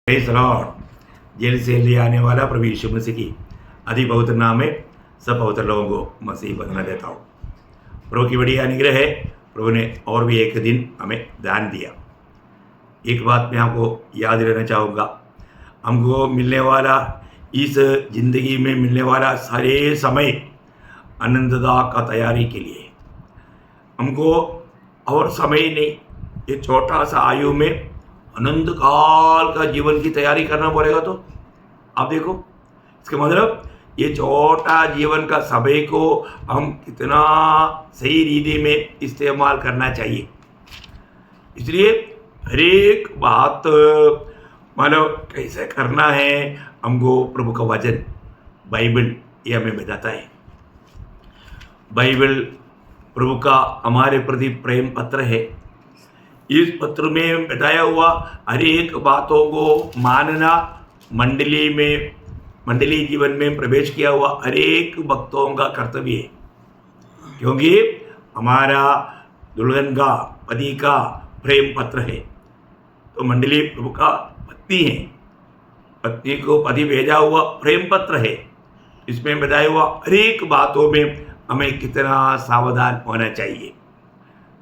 Praise the Lord. Jail से ले आने वाला प्रभु यीशु मसीह की अति पवित्र नाम में सब पवित्र लोगों को मसीह बंधना देता हूँ। प्रभु की बड़ी अनुग्रह है। प्रभु ने और भी एक दिन हमें दान दिया। एक बात मैं आपको याद रहना चाहूँगा, हमको मिलने वाला इस जिंदगी में मिलने वाला सारे समय आनंददा का तैयारी के लिए हमको और समय नहीं, ये छोटा सा आयु में अनंत काल का जीवन की तैयारी करना पड़ेगा। तो आप देखो, इसका मतलब ये छोटा जीवन का समय को हम कितना सही रीति में इस्तेमाल करना चाहिए। इसलिए हर एक बात मतलब कैसे करना है, हमको प्रभु का वचन बाइबल ये हमें बताता है। बाइबल प्रभु का हमारे प्रति प्रेम पत्र है। इस पत्र में बताया हुआ हर एक बातों को मानना मंडली जीवन में प्रवेश किया हुआ हर एक भक्तों का कर्तव्य है, क्योंकि हमारा दुल्हन का पति का प्रेम पत्र है। तो मंडली प्रभु का पत्नी है, पत्नी को पति भेजा हुआ प्रेम पत्र है। इसमें बताया हुआ हर एक बातों में हमें कितना सावधान होना चाहिए।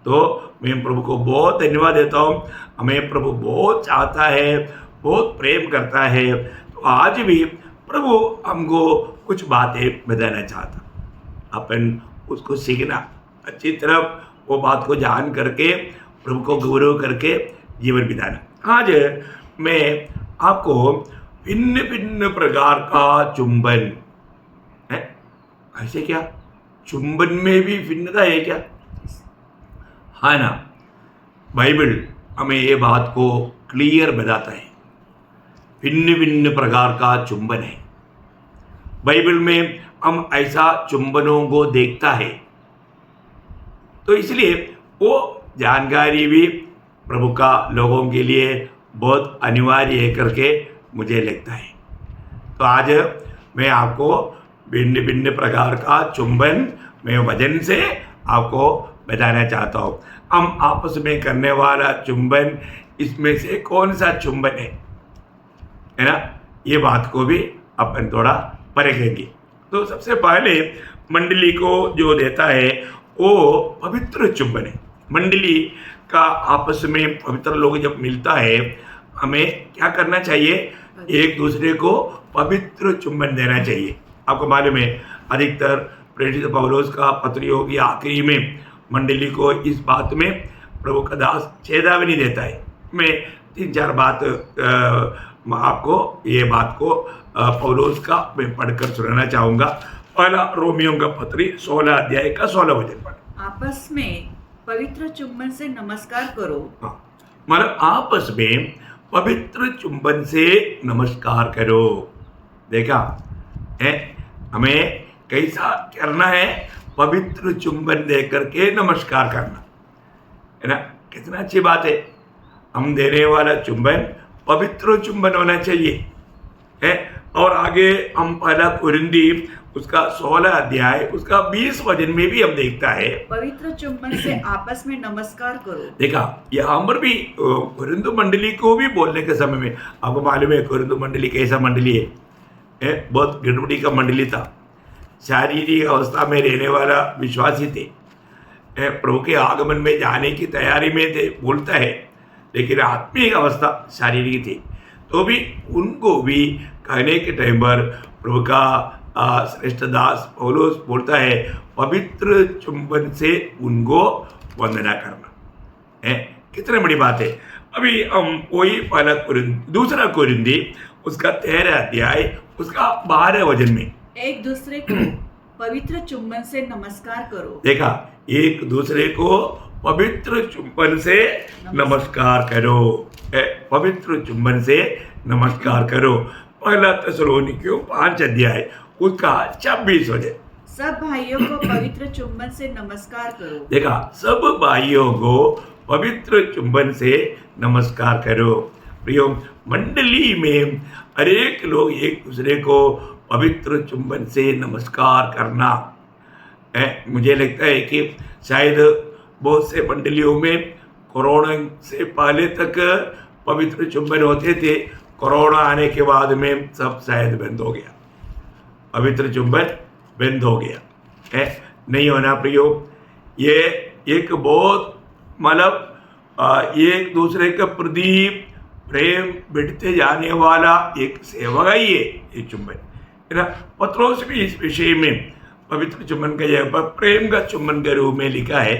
तो मैं प्रभु को बहुत धन्यवाद देता हूँ। हमें प्रभु बहुत चाहता है, बहुत प्रेम करता है। तो आज भी प्रभु हमको कुछ बातें बताना चाहता, अपन उसको सीखना, अच्छी तरह वो बात को जान करके प्रभु को गौरव करके जीवन बिताना। आज मैं आपको भिन्न भिन्न प्रकार का चुंबन है। ऐसे क्या चुंबन में भी भिन्नता है क्या? हाँ ना, बाइबल हमें ये बात को क्लियर बताता है। भिन्न भिन्न प्रकार का चुंबन है। बाइबल में हम ऐसा चुंबनों को देखता है, तो इसलिए वो जानकारी भी प्रभु का लोगों के लिए बहुत अनिवार्य है करके मुझे लगता है। तो आज मैं आपको भिन्न भिन्न प्रकार का चुंबन मैं वचन से आपको बताना चाहता हूँ। हम आपस में करने वाला चुंबन, इसमें से कौन सा चुंबन है ना, ये बात को भी अपन थोड़ा परखेंगे। तो सबसे पहले मंडली को जो देता है वो पवित्र चुंबन है। मंडली का आपस में पवित्र लोग जब मिलता है, हमें क्या करना चाहिए? एक दूसरे को पवित्र चुंबन देना चाहिए। आपको मालूम है, अधिकतर प्रेरित पौलुस का पत्रियों की आखिरी में मंडली को इस बात में प्रभु का दास चेतावनी देता है। मैं 3-4 बात आपको ये बात को पौलुस का मैं पढ़कर सुनाना चाहूँगा। पहला रोमियों का पत्री 16 अध्याय का 16 वचन पढ़। आपस में पवित्र चुंबन से नमस्कार करो। हाँ, मतलब आपस में पवित्र चुंबन से नमस्कार करो। देखा है, हमें कैसा करना है? पवित्र चुंबन दे करके नमस्कार करना है ना। कितना अच्छी बात है। हम देने वाला चुंबन पवित्र चुंबन होना चाहिए है। और आगे हम पहला कुरिन्दी उसका 16 अध्याय उसका 20 वचन में भी हम देखता है, पवित्र चुंबन से आपस में नमस्कार करो। देखा, यहाँ पर भी कुरिन्द मंडली को भी बोलने के समय में आपको मालूम है कुरिन्द मंडली कैसा मंडली है? बहुत गड़बड़ी का मंडली था। शारीरिक अवस्था में रहने वाला विश्वासी थे, प्रभु के आगमन में जाने की तैयारी में थे बोलता है, लेकिन आत्मिक अवस्था शारीरिक थी। तो भी उनको भी कहने के टाइम पर प्रभु का श्रेष्ठ दास पौलुस बोलता है, पवित्र चुंबन से उनको वंदना करना है। कितनी बड़ी बात है। अभी हम वही पहला दूसरा कुरिन्दी उसका 13 अध्याय उसका 12 वचन में एक दूसरे को पवित्र चुंबन से नमस्कार करो। देखा, एक दूसरे को पवित्र चुंबन से नमस्कार करो। पवित्र चुंबन से नमस्कार करो। पहला थिस्सलुनीकियों 5 अध्याय उसका 26 वचन। सब भाइयों को पवित्र चुंबन से नमस्कार करो। देखा, सब भाइयों को पवित्र चुंबन से नमस्कार करो। प्रियो, मंडली में हर एक लोग एक दूसरे को पवित्र चुंबन से नमस्कार करना है। मुझे लगता है कि शायद बहुत से मंडलियों में कोरोना से पहले तक पवित्र चुंबन होते थे। कोरोना आने के बाद में सब शायद बंद हो गया, पवित्र चुंबन बंद हो गया है, नहीं होना प्रयोग। ये एक बहुत मतलब एक दूसरे के प्रति प्रेम बढ़ते जाने वाला एक सेवा ही है ये चुंबन, है ना। पत्रोस भी इस विषय में पवित्र चुंबन का जगह पर प्रेम का चुंबन के रूप में लिखा है।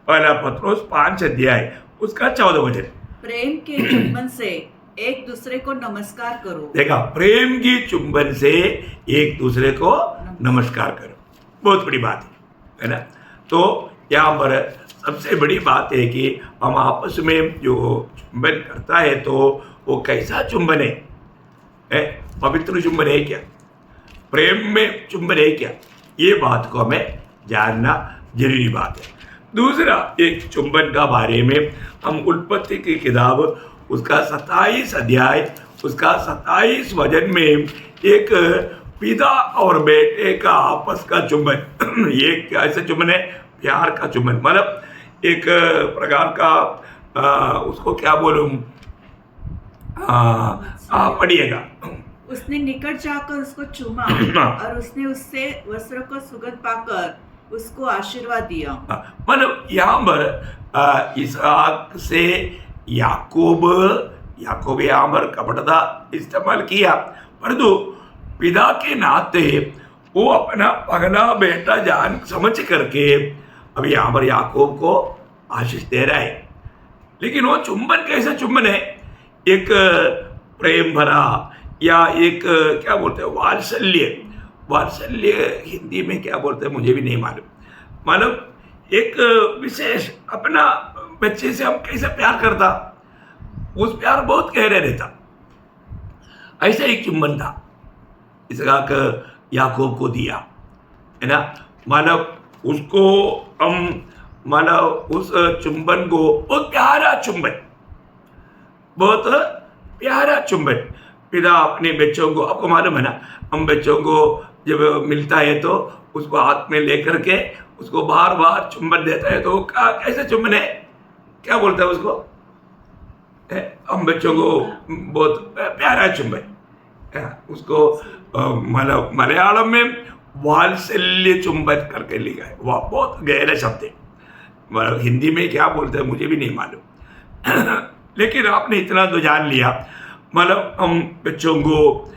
पहला पत्रोस 5 अध्याय उसका 14 वचन, प्रेम के चुंबन से एक दूसरे को नमस्कार करो। देखा, प्रेम की चुंबन से एक दूसरे को नमस्कार करो, बहुत बड़ी बात है ना। तो यहाँ पर सबसे बड़ी बात है कि हम आपस में जो चुंबन करता है तो वो कैसा चुंबन है? पवित्र चुंबन है क्या? प्रेम में चुंबन है क्या? ये बात को हमें जानना जरूरी बात है। दूसरा, एक चुंबन का बारे में हम उत्पत्ति की किताब उसका 27 अध्याय उसका 27 वचन में एक पिता और बेटे का आपस का चुंबन, ये कैसे चुंबन है? प्यार का चुंबन, मतलब एक प्रकार का उसको क्या बोलूं, पढ़िएगा। उसने निकट जाकर उसको चूमा और उसने उससे वस्त्र को सुगंध पाकर उसको आशीर्वाद दिया। मतलब यहाँ पर इसहाक से याकूब यहाँ पर कपटता इस्तेमाल किया, परंतु पिता के नाते वो अपना पगला बेटा जान समझ करके अब यहाँ पर याकूब को आशीष दे रहा है। लेकिन वो चुंबन कैसा चुंबन है? एक प्रेम भरा या एक क्या बोलते हैं, वात्सल्य हिंदी में क्या बोलते हैं मुझे भी नहीं मालूम, मतलब एक विशेष अपना बच्चे से हम कैसे प्यार करता, उस प्यार बहुत गहरा रहता, ऐसा एक चुंबन था इसहाक याकूब को दिया, है ना। मतलब उसको हम मतलब उस चुंबन को बहुत प्यारा चुंबन पिता अपने बच्चों को, आपको मालूम है ना, हम बच्चों को जब मिलता है तो उसको हाथ में लेकर के उसको बार बार चुंबन देता है, तो कैसे चुंबन है, क्या बोलता है उसको? हम बच्चों को बहुत प्यारा चुंबन, उसको मतलब मलयालम में वात्सल्य चुंबन करके लिखा है, वह बहुत गहरा शब्द है, मतलब हिंदी में क्या बोलते हैं मुझे भी नहीं मालूम। लेकिन आपने इतना तो जान लिया, मतलब हम बच्चों को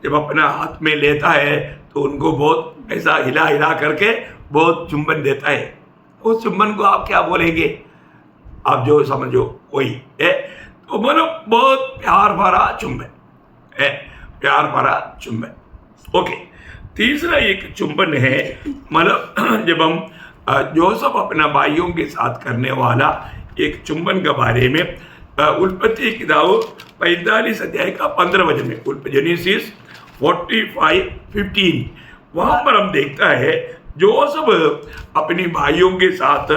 जब अपना हाथ में लेता है तो उनको बहुत ऐसा हिला हिला करके बहुत चुंबन देता है। उस चुंबन को आप क्या बोलेंगे? आप जो समझो वही है। तो मतलब बहुत प्यार भरा चुंबन है, प्यार भरा चुंबन। ओके, तीसरा एक चुंबन है, मतलब जब हम जोसेफ अपना भाइयों के साथ करने वाला एक चुंबन के बारे में उत्पत्ति की किताब 45 अध्याय का 15 वचन में, जेनेसिस 45:15, वहां पर हम देखता है जोसेफ अपने भाइयों के साथ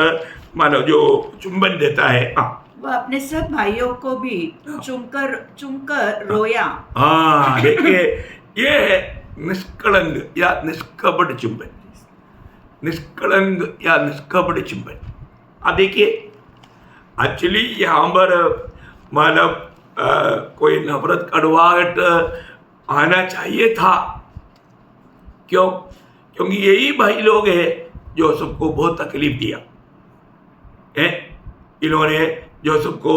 मानो जो चुंबन देता है, वह अपने सब भाइयों को भी चुमकर रोया। हाँ, देखिए ये है निष्कलंक या निष्कपट चुंबन, निष्कलंक या निष्कपट चुंबन। अब देखिए एक्चुअली यहाँ पर मतलब कोई नफरत कड़वाहट आना चाहिए था, क्यों? क्योंकि यही भाई लोग हैं जो सबको बहुत तकलीफ दिया है। इन्होंने जोसेफ को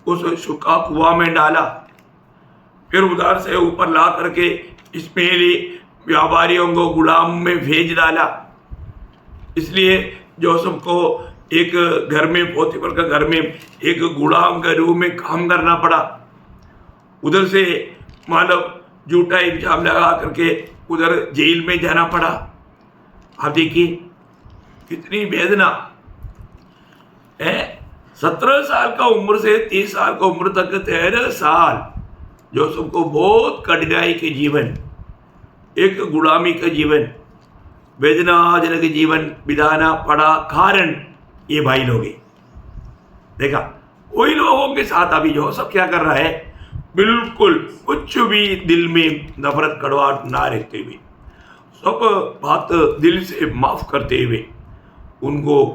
उस सूखा कुआं में डाला, फिर उधर से ऊपर ला करके इस्माइली व्यापारियों को गुलाम में भेज डाला। इसलिए जोसेफ को एक घर में, पोतीफर का घर में एक गुलाम के रूप में काम करना पड़ा। उधर से मतलब झूठा इल्जाम लगा करके उधर जेल में जाना पड़ा। आप देखिए कितनी वेदना है। 17 साल का उम्र से 30 साल का उम्र तक 13 साल जोसेफ को बहुत कठिनाई के जीवन, एक गुलामी का जीवन, वेदनाजनक जीवन बिताना पड़ा। कारण ये भाई लोग हैं। देखा, वही लोगों के साथ अभी जोसेफ क्या कर रहा है? बिल्कुल कुछ भी दिल में नफरत कड़वाहट ना रखते हुए, सब बात दिल से माफ करते हुए, उनको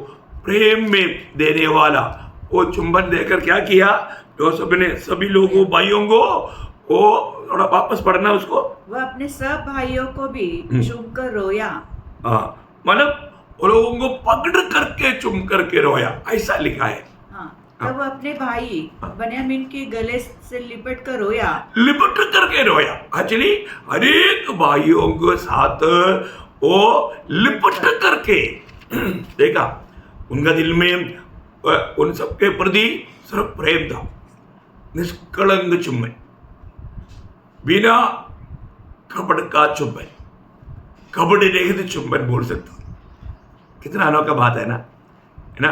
प्रेम में देने वाला वो चुंबन देकर क्या किया जोसेफ ने? सभी लोगों भाइयों को वो थोड़ा वापस पढ़ना उसको। वह अपने सब भाइयों को भी चूमकर रोया। हाँ, मतलब वो लोगों को पकड़ करके चुम करके रोया, ऐसा लिखा है। हाँ, तब वह अपने भाई बन्यामीन के गले से लिपट कर रोया। लिपट करके रोया। एक्चुअली हर एक भाइयों के साथ वो लिपट करके देखा। उनका दिल में उन सबके प्रति सिर्फ प्रेम था, निष्कलंक चुम्बन, बिना कपड़ का चुम्बन, कपड़े रहित चुम्बन बोल सकता। कितना अनोखा बात है ना,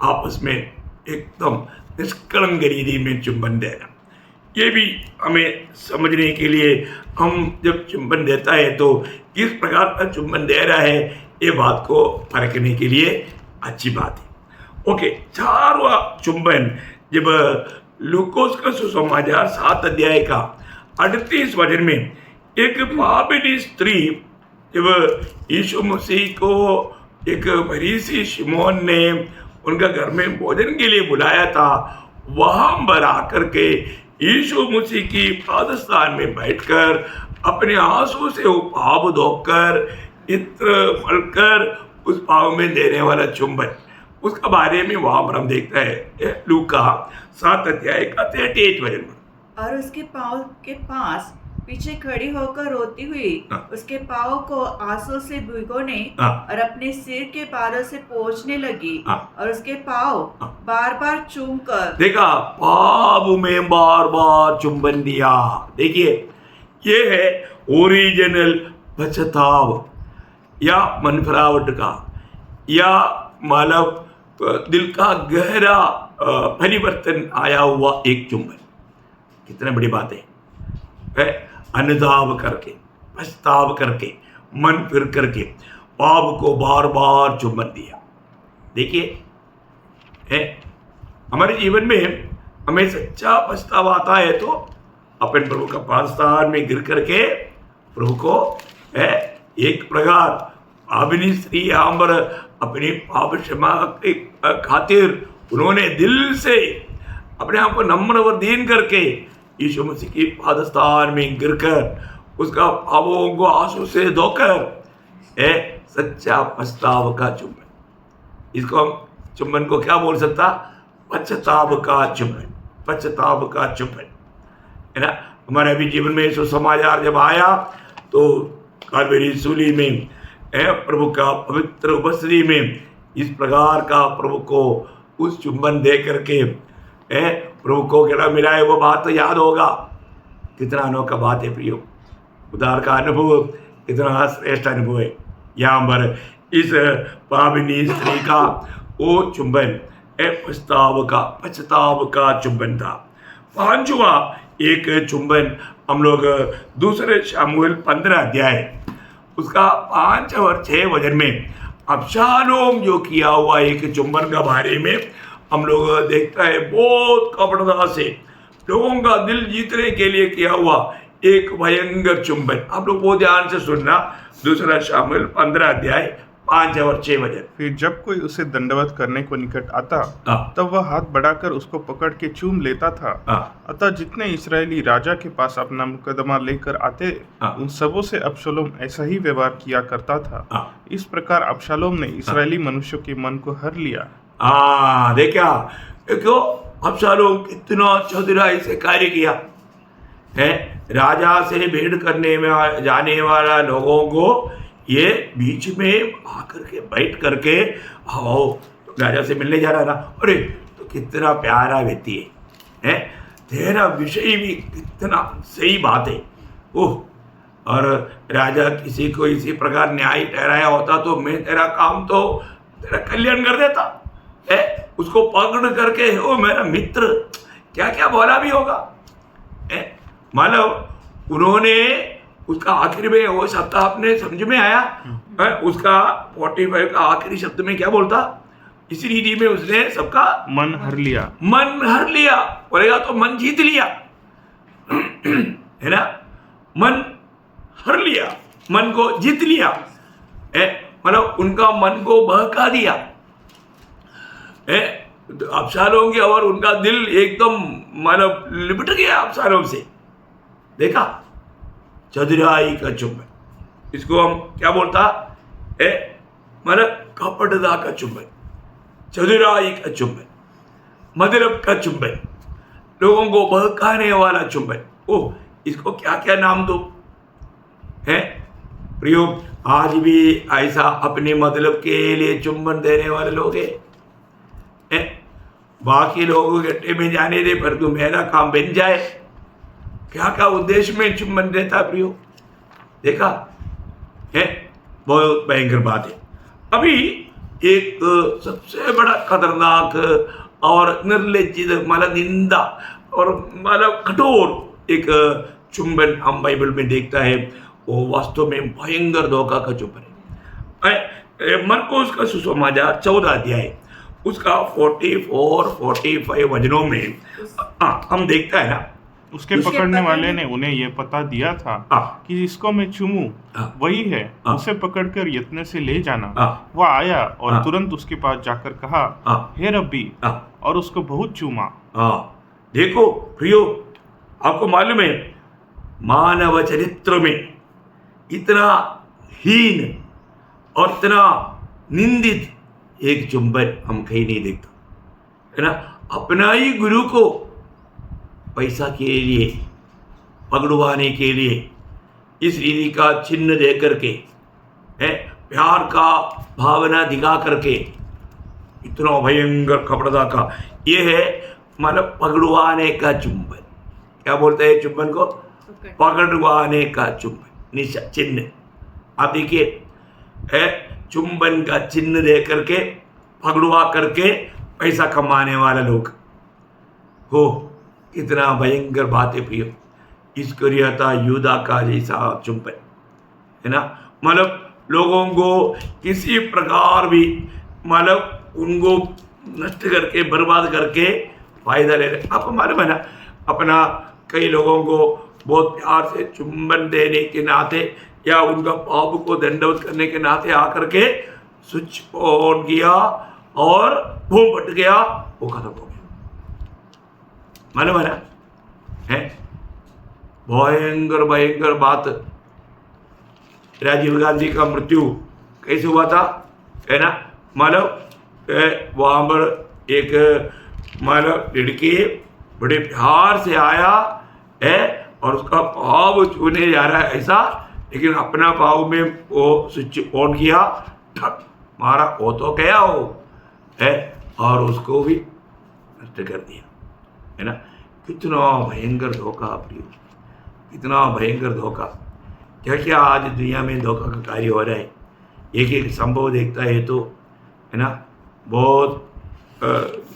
आपस में एकदम निष्कलंक रीति में चुम्बन देना। ये भी हमें समझने के लिए, हम जब चुम्बन देता है तो किस प्रकार का चुम्बन दे रहा है, ये बात को परखने के लिए अच्छी बात है। ओके, 4वां चुम्बन जब लूकोस का सुसमाचार 7 अध्याय का 38 वचन में एक पापिनी स्त्री जब यीशु मसीह को एक फरीसी शिमोन ने उनका घर में भोजन के लिए बुलाया था, वहां पर आकर के यीशु मसीह की पादस्थान में बैठकर अपने आंसू से वो पाप धोकर इत्र मलकर उस पाव में देने वाला चुंबन, उसका बारे में वहां पर हम देखते हैं लूका 7 अध्याय का 38 वचन। और उसके पाँव के पास पीछे खड़ी होकर रोती हुई उसके पाँव को आंसू से भिगोने और अपने सिर के बालों से पोंछने लगी और उसके पाँव बार बार चूम कर, देखा, पाप में बार बार चुंबन दिया। देखिए, ये है ओरिजिनल पश्चाताप या मनफरावट का या मानव दिल का गहरा परिवर्तन आया हुआ एक चुंबन। कितने बड़ी बात है, अनुताप करके, पछताव करके, मन फिर करके पाप को बार बार चुम्बन दिया। देखिए, हमारे जीवन में हमें सच्चा पछतावा आता है तो अपन प्रभु का पादस्थान में गिर करके प्रभु को एक प्रकार पापिनी स्त्री यहाँ पर अपनी पाप क्षमा के खातिर उन्होंने दिल से अपने आप को नम्र और दीन करके यीशु मसीह की पादस्थान में गिरकर उसका पापों को आंसू से धोकर सच्चा पछताव का चुम्बन। इसको हम चुम्बन को क्या बोल सकता, पश्चाताप का चुम्बन, पश्चाताप का चुम्बन, है ना। हमारे भी जीवन में सुसमाचार जब आया तो कालवरी सूली में प्रभु का पवित्र उपस्थिति में इस प्रकार का प्रभु को उस चुम्बन दे करके प्रभु को क्या मिला है, वो बात तो याद होगा। कितना अनोखा बात है प्रियो, उद्धार का अनुभव कितना श्रेष्ठ अनुभव है। यहाँ पर इस पापिनी स्त्री का वो चुंबन पश्चाताप का चुंबन था। 5वां एक चुंबन हम लोग दूसरे शमूएल 15 अध्याय उसका 5 और 6 वचन में अबशालोम जो किया हुआ एक चुंबन का बारे में हम लोग देखता है। बहुत कपटता से लोगों का दिल जीतने के लिए किया हुआ एक भयंकर चुंबन। आप लोग वो ध्यान से सुनना, दूसरा शमूएल 15 अध्याय 5 और 6 वचन। फिर जब कोई उसे दंडवत करने को निकट आता तब वह हाथ बढ़ाकर उसको पकड़ के चूम लेता था। अतः जितने इस्राएली राजा के पास अपना मुकदमा लेकर आते उन सबों से अबशालोम ऐसा ही व्यवहार किया करता था। इस प्रकार अबशालोम ने इस्राएली मनुष्यों के मन को हर लिया। देखा क्यों अबशालोम कितना चतुराई से कार्य किया है। राजा से भेंट करने में जाने वाला लोगों को ये बीच में आकर के बैठ करके आओ राजा से मिलने जा रहा ना, अरे तो कितना प्यारा व्यक्ति है, तेरा विषय भी कितना सही बात है। ओह, और राजा किसी को इसी प्रकार न्याय ठहराया होता तो मैं तेरा काम तो तेरा कल्याण कर देता है। उसको पकड़ करके ओ मेरा मित्र क्या क्या बोला भी होगा। मतलब उन्होंने उसका आखिर में वो शब्द आपने समझ में आया, उसका 45 का आखिरी शब्द में क्या बोलता, इसी रीति में उसने सबका मन हर लिया। मन हर लिया बोलेगा तो मन जीत लिया है ना, मन हर लिया, मन को जीत लिया, मतलब उनका मन को बहका दिया। अबशालोम की और उनका दिल एकदम मतलब लिपट गया अबशालोम से। देखा, चतुराई का चुंबन। इसको हम क्या बोलता है, मतलब कपटता का चुंबन, चतुराई का चुंबन, मतलब का चुंबन, लोगों को बहकाने वाला चुंबन। ओह, इसको क्या क्या नाम दो है प्रयोग। आज भी ऐसा अपने मतलब के लिए चुंबन देने वाले लोग हैं। बाकी लोगों के गड्ढे में जाने दे, पर तू मेरा काम बन जाए, क्या क्या उद्देश्य में चुंबन देता प्रयोग, देखा है। बहुत भयंकर बात है। अभी एक सबसे बड़ा खतरनाक और निर्लज्जित, मतलब निंदा और मतलब कठोर एक चुंबन हम बाइबल में देखता है, वो वास्तव में भयंकर धोखा का चुंबन है। मरकुस का सुसमाचार 14 अध्याय उसका 44-45 वचनों में हम देखता है ना, उसके पकड़ने वाले ने उन्हें यह पता दिया था कि जिसको मैं चूमूं वही है, उसे पकड़कर यत्न से ले जाना। वह आया और तुरंत उसके पास जाकर कहा, हे रब्बी, और उसको बहुत चूमा। देखो प्रियो, आपको मालूम है मानव चरित्र में इतना हीन और इतना निंदित एक चुंबन हम कहीं नहीं देखता, है ना। अपना ही गुरु को पैसा के लिए, पकड़वाने के लिए इस रीति का चिन्ह दे करके, है, प्यार का भावना दिखा करके, इतना भयंकर कपड़ता का ये है, मतलब पकड़वाने का चुंबन। क्या बोलते हैं चुंबन को? पकड़वाने का चुंबन, निशा चिन्ह। आप देखिए, है चुंबन का चिन्ह दे करके, पकड़वा करके पैसा कमाने वाला लोग हो, कितना भयंकर बात है प्रियो। इस्करियोता यूदा का जैसा चुंबन, है ना। मतलब लोगों को किसी प्रकार भी, मतलब उनको नष्ट करके, बर्बाद करके फायदा ले रहे। आपको मालूम है ना, अपना कई लोगों को बहुत प्यार से चुंबन देने के नाते या उनका पाप को दंडवत करने के नाते आकर के स्विच ऑन किया और बूम फट गया, वो खत्म हो गया। मालूम है ना, है भयंकर भयंकर बात। राजीव गांधी का मृत्यु कैसे हुआ था, है ना। मतलब वहाँ पर एक मतलब लड़की बड़े प्यार से आया है और उसका पाव छूने जा रहा है ऐसा, लेकिन अपना पाव में वो स्विच ऑन किया, ठक मारा, वो तो गया हो है, और उसको भी नष्ट कर दिया, है ना। कितना भयंकर धोखा प्रिय, कितना भयंकर धोखा। क्या क्या आज दुनिया में धोखा का कार्य हो रहा है, एक एक संभव देखता है तो, है ना, बहुत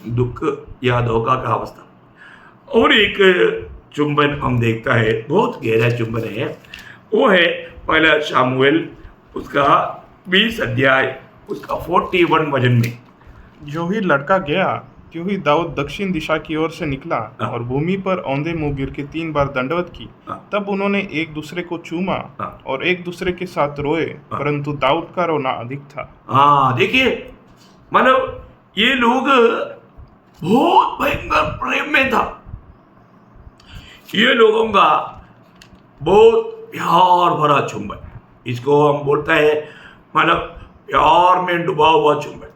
दुख या धोखा का अवस्था। और एक चुंबन हम देखता है, बहुत गहरा चुंबन है, वो है पहला शामुएल उसका 20 अध्याय उसका 41 वचन में। जो ही लड़का गया त्यों ही दाऊद दक्षिण दिशा की ओर से निकला और भूमि पर औंधे मुंह गिर के 3 बार दंडवत की। तब उन्होंने एक दूसरे को चूमा और एक दूसरे के साथ रोए, परंतु दाऊद का रोना अधिक था। देखिए, मतलब ये लोग बहुत भयंकर प्रेम में था। ये लोगों का बहुत प्यार भरा चुंबन, इसको हम बोलता है मतलब प्यार में डूबा हुआ चुंबन,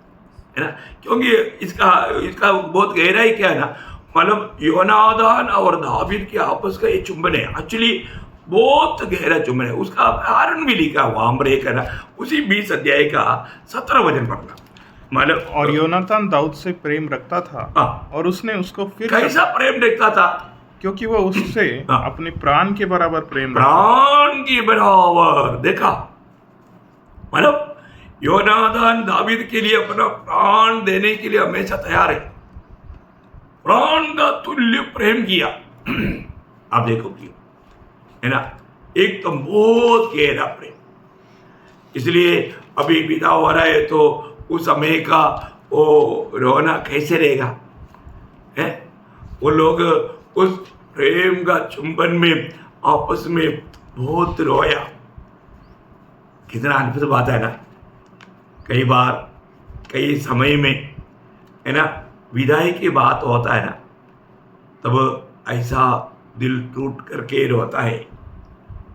है ना। क्योंकि इसका बहुत गहराई क्या है ना, मतलब योनादान और दावीद के आपस का ये चुंबन है, एक्चुअली बहुत गहरा चुंबन है। उसका कारण भी लिखा हुआ हम एक है ना, उसी 20 अध्याय का 17 वचन पढ़ना। मतलब और योनातान दाऊद से प्रेम रखता था और उसने उसको फिर कैसा प्रेम रखता था, क्योंकि वह उससे अपने प्राण के बराबर प्रेम प्राण के बराबर। देखा, मतलब योनादान दावीद के लिए अपना प्राण देने के लिए हमेशा तैयार है, प्राण का तुल्य प्रेम किया। आप देखो क्यों, है ना, एक तो बहुत गहरा प्रेम। इसलिए अभी विदा हो रहा है तो उस समय का वो रोना कैसे रहेगा, है। वो लोग उस प्रेम का चुंबन में आपस में बहुत रोया। कितना अद्भुत बात है ना। कई बार कई समय में, है ना, विदाई की बात होता है ना, तब ऐसा दिल टूट करके रोता है,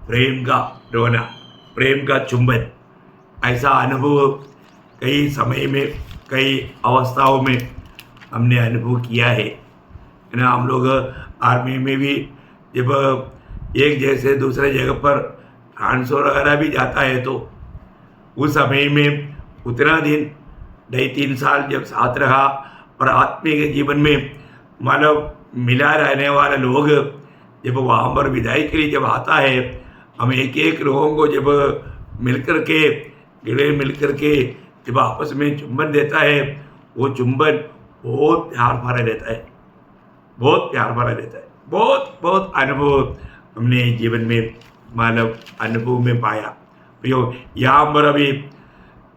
प्रेम का रोना, प्रेम का चुंबन। ऐसा अनुभव कई समय में, कई अवस्थाओं में हमने अनुभव किया है ना। हम लोग आर्मी में भी जब एक जैसे दूसरे जगह पर ट्रांसफर वगैरह भी जाता है तो उस समय में उतना दिन 2-3 साल जब साथ रहा और आत्मिक जीवन में मानव मिला रहने वाले लोग जब वहाँ पर विदाई के लिए जब आता है, हम एक एक लोगों को जब मिलकर के गिले मिलकर के जब आपस में चुंबन देता है, वो चुंबन बहुत प्यार भरा रहता है, बहुत प्यार भरा रहता है। बहुत बहुत अनुभव हमने जीवन में मानव अनुभव में पाया। तो यहाँ पर अभी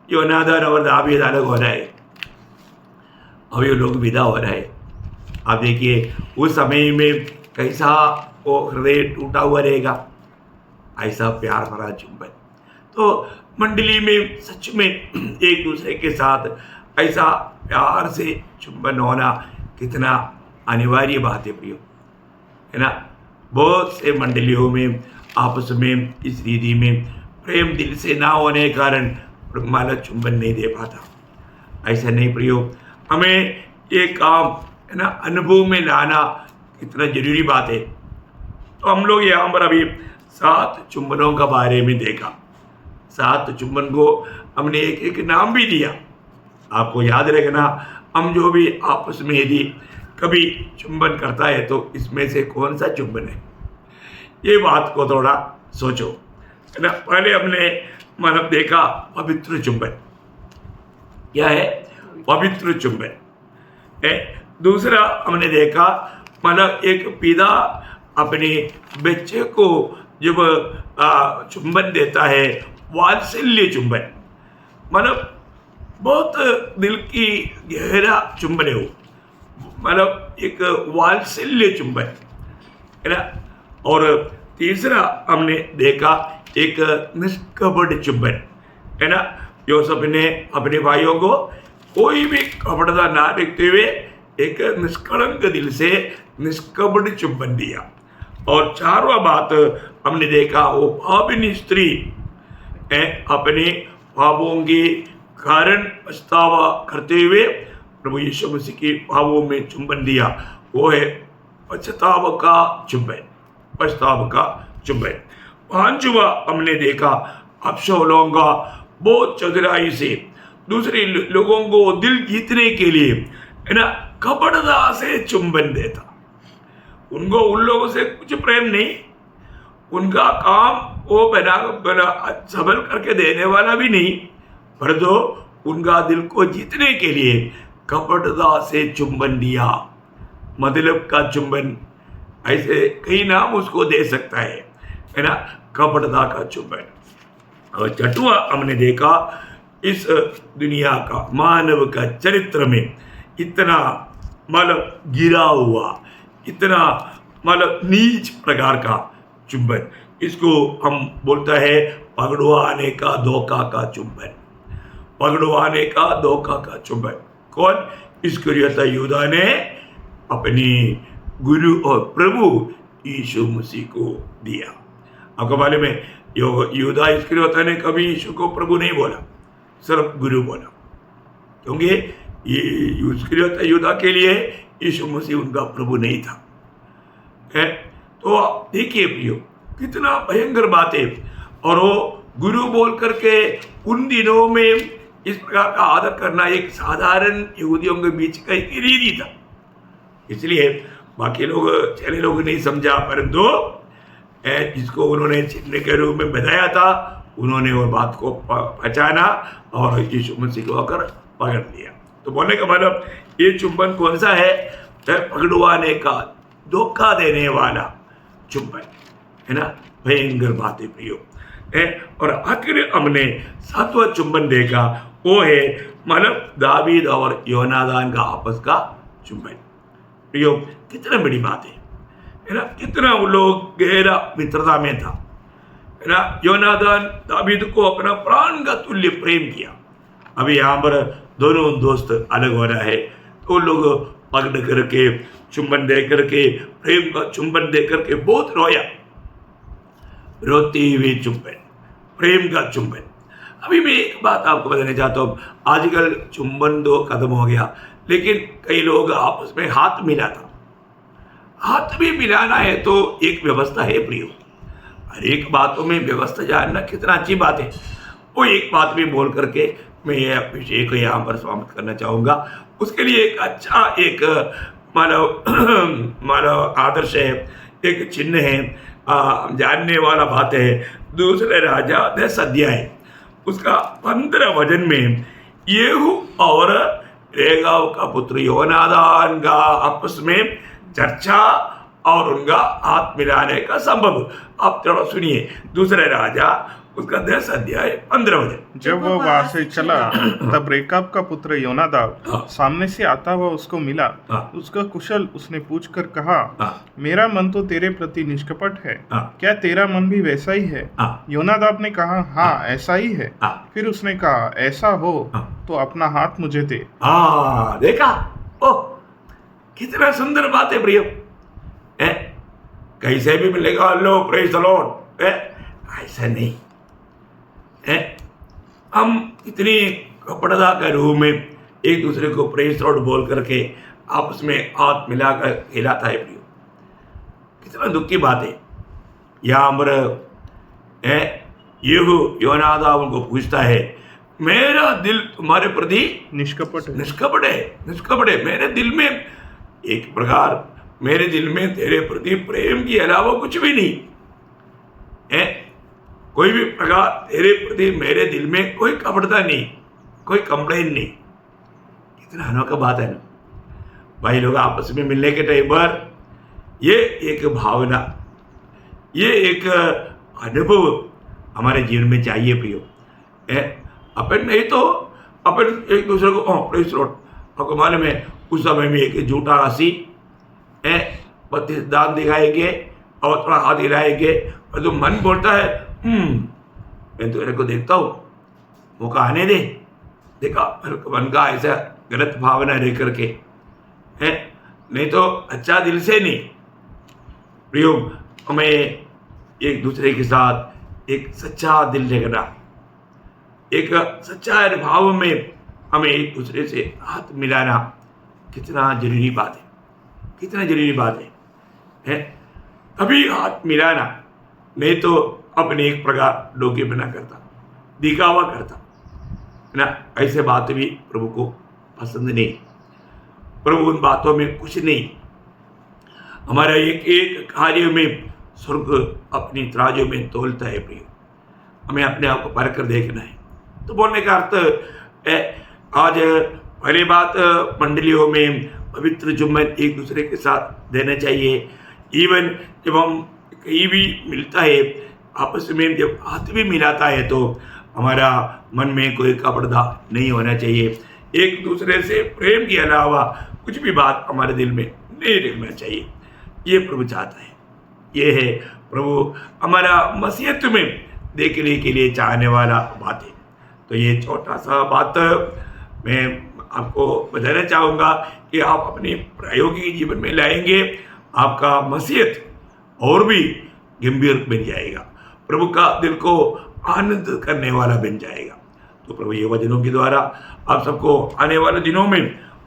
योनादान और दावीद अलग हो रहा है, अब ये लोग विदा हो रहे हैं। आप देखिए उस समय में कैसा वो हृदय टूटा हुआ रहेगा, ऐसा प्यार भरा चुंबन। तो मंडली में सच में एक दूसरे के साथ ऐसा प्यार से चुंबन होना कितना अनिवार्य बात है प्रियो, है ना। बहुत से मंडलियों में आपस में इस रीति में प्रेम दिल से ना होने के कारण माला चुंबन नहीं दे पाता। ऐसा नहीं प्रियो, हमें ये काम है ना अनुभव में लाना कितना जरूरी बात है। तो हम लोग यहाँ पर अभी 7 चुंबनों का बारे में देखा। 7 चुंबन को हमने एक एक नाम भी दिया। आपको याद रखना, हम जो भी आपस में यदि कभी चुंबन करता है तो इसमें से कौन सा चुंबन है, ये बात को थोड़ा सोचो, है ना। पहले हमने मानव देखा पवित्र चुंबन, क्या है पवित्र चुंबन है। दूसरा हमने देखा मतलब एक पिता अपने बच्चे को जब चुंबन देता है, वात्सल्य चुंबन, मतलब बहुत दिल की गहरा चुंबन है वो, मतलब एक वात्सल्य चुंबन, है ना। और तीसरा हमने देखा एक निष्कपट चुंबन, है ना। यूसुफ ने अपने भाइयों को कोई भी कपड़ता ना रखते हुए एक निष्कलंक दिल से निष्कपट चुंबन दिया। और 4वां बात हमने देखा वो पापिनी स्त्री अपने पापों के कारण पछतावा करते हुए प्रभु यीशु मसीह के पापों में चुंबन दिया, वो है पछतावा का चुंबन, पछतावा का चुंबन। 5वां हमने देखा अबशालोम का बहुत चतुराई से दूसरे लोगों को दिल जीतने के लिए, है ना, कपड़ता से चुंबन देता। उनको उन लोगों से कुछ प्रेम नहीं, उनका काम वो बना सबल करके देने वाला भी नहीं, पर तो उनका दिल को जीतने के लिए कपटता से चुंबन दिया, मतलब का चुंबन, ऐसे कई नाम उसको दे सकता है ना, कपटता का चुंबन। और 6वां हमने देखा इस दुनिया का मानव का चरित्र में इतना मतलब गिरा हुआ, इतना मतलब नीच प्रकार का चुंबन, इसको हम बोलता है पगड़वाने का धोखा का चुंबन, पगड़वाने का धोखा का चुंबन। कौन? इस्करियोत यहूदा ने अपनी गुरु और प्रभु यीशु मसीह को दिया। आपको मालूम है यहूदा इस्करियोत ने कभी यीशु को प्रभु नहीं बोला, सिर्फ गुरु बोला, क्योंकि ये इस्करियोत यहूदा के लिए यीशु मसीह उनका प्रभु नहीं था। है तो देखिए प्रियो कितना भयंकर बात है। और वो गुरु बोल करके उन दिनों में इस प्रकार का आदर करना एक साधारण यहूदियों के बीच का एक रीति था, इसलिए बाकी लोग चेले लोग नहीं समझा, परंतु जिसको उन्होंने चिन्ह के रूप में बताया था उन्होंने वो बात को पहचाना और यीशु मसीह को आकर पकड़ लिया। तो बोलने का मतलब ये चुंबन कौन सा है? पकड़वाने का, धोखा देने वाला चुंबन, है ना। भयंकर बात है प्रियो। और आखिर हमने 7वां चुंबन देखा, वो है मतलब दावीद और योनादान का आपस का चुंबन। प्रियो कितना बड़ी बात है ना, कितना वो लोग गहरा मित्रता में था, है ना। योनादान दावीद को अपना प्राण का तुल्य प्रेम किया। अभी यहाँ पर दोनों दोस्त अलग हो रहा है तो लोग पकड़ करके चुंबन दे करके, प्रेम का चुंबन दे करके बहुत रोया। रोती हुई चुंबन, प्रेम का चुंबन। अभी मैं एक बात आपको बताना चाहता हूँ, आजकल चुंबन तो खत्म हो गया, लेकिन कई लोग आपस में हाथ मिलाता। हाथ भी मिलाना है तो एक व्यवस्था है प्रियो। हर एक बातों में व्यवस्था जानना कितना अच्छी बात है। वो एक बात भी बोल करके मैं ये विषय को यहाँ पर समाप्त करना चाहूँगा। उसके लिए एक अच्छा एक मानव आदर्श है, एक चिन्ह है, जानने वाला बात है। दूसरे राजा 10 अध्याय उसका 15 वचन में येहू और रेगाव का पुत्र योनादान का आपस में चर्चा और उनका हाथ मिलाने का संभव। आप थोड़ा सुनिए, दूसरे राजा उसका 10 अध्याय 15 वचन। जब वह वहां से चला तब रेकाब का पुत्र योनादाब सामने से आता हुआ उसको मिला। उसका कुशल उसने पूछकर कहा, मेरा मन तो तेरे प्रति निष्कपट है, क्या तेरा मन भी वैसा ही है? योनादाब ने कहा, हाँ ऐसा ही है। फिर उसने कहा, ऐसा हो तो अपना हाथ मुझे दे। देखा, ओह कितना सुंदर बात है प्रियो। कैसे भी मिलेगा, लो प्रेज द लॉर्ड, ऐसा नहीं है। हम इतनी कपड़दा के रूप में एक दूसरे को प्रेज द लॉर्ड बोल करके आपस में हाथ मिलाकर हिलाता है प्रियो। कितना दुख की बात है। यहाँ पर येहू योनादाब उनको पूछता है, मेरा दिल तुम्हारे प्रति निष्कपट है। निष्कपट है। मेरे दिल में एक प्रकार, मेरे दिल में तेरे प्रति प्रेम के अलावा कुछ भी नहीं है। कोई भी प्रकार तेरे प्रति मेरे दिल में कोई कपटता नहीं, कोई कंप्लेन नहीं। कितना अनोखा बात है ना भाई। लोग आपस में मिलने के टाइम पर ये एक भावना, ये एक अनुभव हमारे जीवन में चाहिए प्रियो। अपन नहीं तो अपन एक दूसरे को प्रेज लॉर्ड, आपको मालूम है उस समय में एक झूठा हंसी 32 दांत दिखाएंगे और थोड़ा हाथ हिलाएंगे और जो मन बोलता है मैं तेरे को देखता हूँ, मौका आने दे। देखा मन का ऐसा गलत भावना रह करके है, नहीं तो अच्छा दिल से नहीं प्रियो। हमें एक दूसरे के साथ एक सच्चा दिल रखना, एक सच्चा भाव में हमें एक दूसरे से हाथ मिलाना कितना जरूरी बात है, कितना जरूरी बात है। तभी हाथ मिलाना, नहीं तो अपने एक प्रकार डोके बना करता, दिखावा करता है ना। ऐसे बात भी प्रभु को पसंद नहीं। प्रभु उन बातों में कुछ नहीं। हमारा एक एक कार्य में स्वर्ग अपनी तराजू में तोलता है प्रिय। हमें अपने आप को परख कर देखना है। तो बोलने का अर्थ है, आज पहली बात मंडलियों में पवित्र चुम्बन एक दूसरे के साथ देना चाहिए। इवन जब हम कहीं भी मिलता है आपस में, जब हाथ भी मिलाता है तो हमारा मन में कोई कपड़दा नहीं होना चाहिए। एक दूसरे से प्रेम के अलावा कुछ भी बात हमारे दिल में नहीं रखना चाहिए। ये प्रभु चाहता है। ये है प्रभु हमारा मसीहत में देखने के लिए चाहने वाला बात है। तो ये छोटा सा बात मैं आपको बताना चाहूँगा कि आप अपने प्रायोगिक जीवन में लाएंगे, आपका मसीहत और भी गंभीर बन जाएगा, प्रभु का दिल को आनंद करने वाला बन जाएगा। तो प्रभु ये वचनों के द्वारा आप सबको आने वाले दिनों में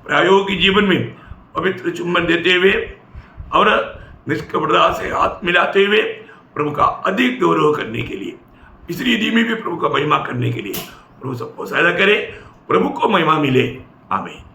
प्रायोगिक जीवन में पवित्र चुम्बन देते हुए और निष्कपटता से हाथ मिलाते हुए प्रभु का अधिक गौरव करने के लिए, इस रीति में भी प्रभु का महिमा करने के लिए प्रभु सबको सहायता करे। प्रभु को महिमा मिले। आमीन।